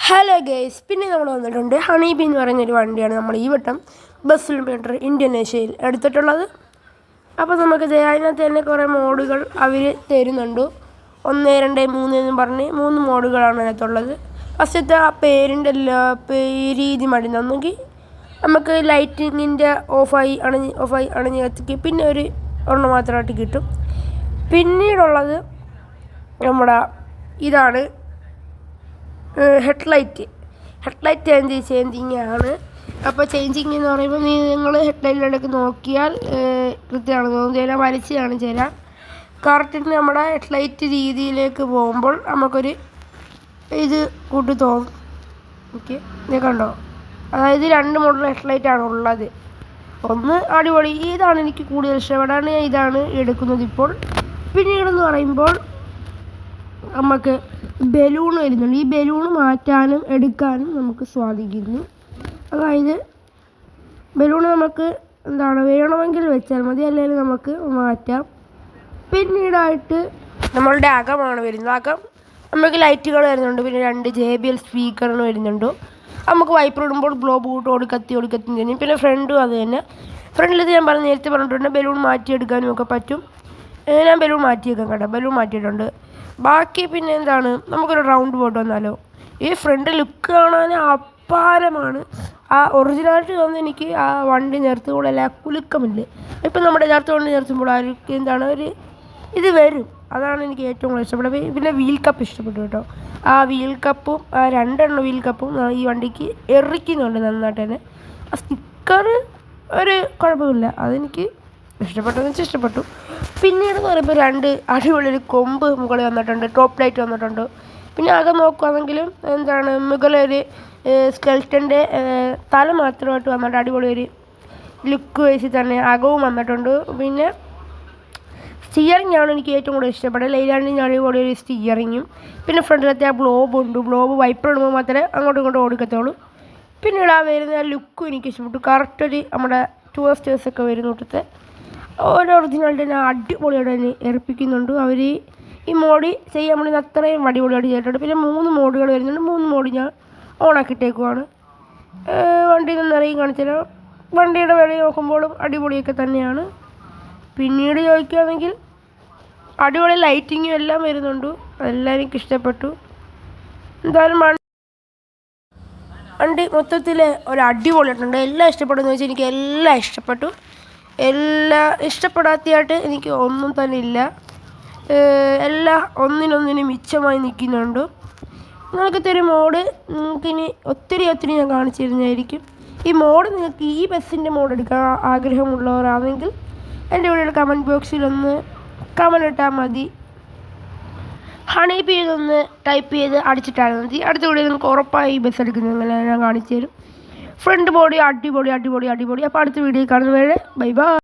Hello guys, പിന്നെ നമ്മൾ വന്നിട്ടുണ്ട് ഹണി ബി എന്ന് പറയുന്നൊരു വണ്ടിയാണ് നമ്മൾ ഈ വട്ടം ബസ് കിലോമീറ്റർ ഇന്തോനേഷ്യയിൽ എടുത്തിട്ടുള്ളത്. അപ്പോൾ നമുക്ക് അതിനകത്ത് തന്നെ കുറേ മോഡുകൾ അവർ തരുന്നുണ്ട്. 1, 2, 3 എന്നും പറഞ്ഞ് 3 മോഡുകളാണ് അതിനകത്തുള്ളത്. ഫസ്റ്റത്തെ ആ പേരിൻ്റെ രീതി മടിന്നെങ്കിൽ നമുക്ക് ലൈറ്റിങ്ങിൻ്റെ ഓഫായി അണഞ്ഞ് കത്തിക്ക് പിന്നെ ഒരു ഒരെണ്ണം മാത്രമായിട്ട് കിട്ടും. പിന്നീടുള്ളത് നമ്മുടെ ഇതാണ് ഹെഡ്ലൈറ്റ് ചേഞ്ചിങ് ആണ്. അപ്പോൾ ചേഞ്ചിങ് എന്ന് പറയുമ്പോൾ നിങ്ങൾ ഹെഡ്ലൈറ്റിലേക്ക് നോക്കിയാൽ കൃത്യമാണ് തോന്നുന്നത്. ചില വലിച്ച് കാണിച്ചു തരാം. കറക്റ്റിന് നമ്മുടെ ഹെഡ്ലൈറ്റ് രീതിയിലേക്ക് പോകുമ്പോൾ നമുക്കൊരു ഇത് കൂട്ടി തോന്നും. ഓക്കെ, ഇത് കണ്ടോ? അതായത് 2 മോഡൽ ഹെഡ്ലൈറ്റാണ് ഉള്ളത്. ഒന്ന് അടിപൊളി, ഇതാണ് എനിക്ക് കൂടുതൽ ഇഷ്ടപ്പെടാണ്, ഇതാണ് എടുക്കുന്നത് ഇപ്പോൾ. പിന്നീടെന്ന് പറയുമ്പോൾ നമുക്ക് ബലൂൺ വരുന്നുണ്ട്. ഈ ബലൂൺ മാറ്റാനും എടുക്കാനും നമുക്ക് സാധിക്കുന്നു. അതായത് ബലൂൺ നമുക്ക് വേണമെങ്കിൽ വെച്ചാൽ മതി, അല്ലെങ്കിൽ നമുക്ക് മാറ്റാം. പിന്നീടായിട്ട് നമ്മളുടെ അകമാണ് വരുന്നത്. അകം നമുക്ക് ലൈറ്റുകൾ വരുന്നുണ്ട്. പിന്നെ 2 JBL സ്പീക്കറിന് വരുന്നുണ്ട്. നമുക്ക് വൈപ്പർ ഇടുമ്പോൾ ഗ്ലോബ് കൂട്ട് ഓടിക്കത്തി തരും. പിന്നെ ഫ്രണ്ടും അത് തന്നെ. ഫ്രണ്ടിലത് ഞാൻ നേരത്തെ പറഞ്ഞിട്ടുണ്ട്, ബലൂൺ മാറ്റിയെടുക്കാനും ഒക്കെ പറ്റും. ഞാൻ ബലൂൺ മാറ്റിയേക്കാം കേട്ടോ, ബലൂൺ മാറ്റിയിട്ടുണ്ട്. ബാക്കി പിന്നെ നമുക്കൊരു റൗണ്ട് ബോട്ട് വന്നാലോ? ഈ ഫ്രണ്ട് ലുക്ക് കാണാൻ അപാരമാണ്. ആ ഒറിജിനാലിറ്റി തോന്നുന്നത് എനിക്ക് ആ വണ്ടി നിർത്തുമ്പോഴല്ല, ആ കുലുക്കമില്ല. ഇപ്പം നമ്മുടെ വണ്ടി നിർത്തുമ്പോൾ ഒരു ഇത് വരും. അതാണ് എനിക്ക് ഏറ്റവും കൂടുതൽ ഇഷ്ടപ്പെട്ടത്. പിന്നെ വീൽ കപ്പ് ഇഷ്ടപ്പെട്ടു കേട്ടോ. ആ വീൽ കപ്പും 2 വീൽ കപ്പും ഈ വണ്ടിക്ക് എറിക്കുന്നുണ്ട് നന്നായിട്ട് തന്നെ. ആ സ്റ്റിക്കർ ഒരു കുഴപ്പമില്ല, അതെനിക്ക് ഇഷ്ടപ്പെട്ടെന്ന് വെച്ചാൽ ഇഷ്ടപ്പെട്ടു. പിന്നീടെന്ന് പറയുമ്പോൾ 2 അടിപൊളിയൊരു കൊമ്പ് മുകളിൽ വന്നിട്ടുണ്ട്, ടോപ്പ് ലൈറ്റ് വന്നിട്ടുണ്ട്. പിന്നെ അകം നോക്കുകയാണെങ്കിലും മുകളിലൊരു സ്കെൽറ്റൻ്റെ തല മാത്രമായിട്ട് വന്നിട്ട് അടിപൊളി ഒരു ലുക്ക് വെച്ച് തന്നെ അകവും വന്നിട്ടുണ്ട്. പിന്നെ സ്റ്റിയറിംഗ് ആണ് എനിക്ക് ഏറ്റവും കൂടുതൽ ഇഷ്ടപ്പെട്ടത്. ലൈലാൻഡിന് അടിപൊളി ഒരു സ്റ്റിയറിങ്ങും. പിന്നെ ഫ്രണ്ടിലത്തെ ആ ഗ്ലോബ് വൈപ്പർ ഇടുമ്പോൾ മാത്രമേ അങ്ങോട്ടും ഇങ്ങോട്ടും ഓടിക്കത്തുള്ളൂ. പിന്നീട് ആ വരുന്ന ലുക്കും എനിക്ക് ഇഷ്ടപ്പെട്ടു. കറക്റ്റൊരു നമ്മുടെ ടൂറിസ്റ്റേഴ്സൊക്കെ വരുന്ന കൂട്ടത്തെ ഓരോ ഒറിജിനാലിറ്റി തന്നെ അടിപൊളിയായിട്ട് തന്നെ ഏർപ്പിക്കുന്നുണ്ട് അവർ. ഈ മോഡ് ചെയ്യാൻ വേണ്ടി അത്രയും അടിപൊളിയായിട്ട് ചെയ്തിട്ടുണ്ട്. പിന്നെ 3 മോഡുകൾ വരുന്നുണ്ട്. 3 മോഡ് ഞാൻ ഓണാക്കിയിട്ടേക്കുവാണ്. വണ്ടിയിൽ നിന്ന് ഇറങ്ങി കാണിച്ചാൽ വണ്ടിയുടെ വില നോക്കുമ്പോഴും അടിപൊളിയൊക്കെ തന്നെയാണ്. പിന്നീട് ചോദിക്കുകയാണെങ്കിൽ അടിപൊളി ലൈറ്റിങ്ങും എല്ലാം വരുന്നുണ്ട്. അതെല്ലാം എനിക്ക് ഇഷ്ടപ്പെട്ടു. എന്തായാലും വണ്ടി മൊത്തത്തിൽ ഒരു അടിപൊളിയായിട്ടുണ്ട്. എല്ലാം ഇഷ്ടപ്പെടുന്നു വെച്ചാൽ എനിക്ക് എല്ലാം ഇഷ്ടപ്പെട്ടു. എല്ലാം ഇഷ്ടപ്പെടാത്തതായിട്ട് എനിക്ക് ഒന്നും തന്നെ ഇല്ല. എല്ലാം ഒന്നിനൊന്നിന് മിച്ചമായി നിൽക്കുന്നുണ്ട്. നിങ്ങൾക്കത്തെ ഒരു മോഡ് നിങ്ങൾക്കിനി ഒത്തിരി ഞാൻ കാണിച്ചു തരുന്നതായിരിക്കും. ഈ മോഡ് നിങ്ങൾക്ക് ഈ ബസ്സിൻ്റെ മോഡ് എടുക്കാൻ ആഗ്രഹമുള്ളവരാണെങ്കിൽ എൻ്റെ വീഡിയോയുടെ കമൻറ്റ് ബോക്സിലൊന്ന് കമൻറ്റ് ഇട്ടാൽ മതി. ഹണി ബി ഇതൊന്ന് ടൈപ്പ് ചെയ്ത് അടിച്ചിട്ടാൽ മതി. അടുത്ത വീഡിയോ നിങ്ങൾക്ക് ഉറപ്പായി ഈ ബസ് എടുക്കുന്നത് ഞാൻ കാണിച്ചു തരും. ഫ്രണ്ട് ബോഡി അടിപൊളി. അപ്പോൾ അടുത്ത വീഡിയോ കാണുന്നവരെ ബൈ ബൈ.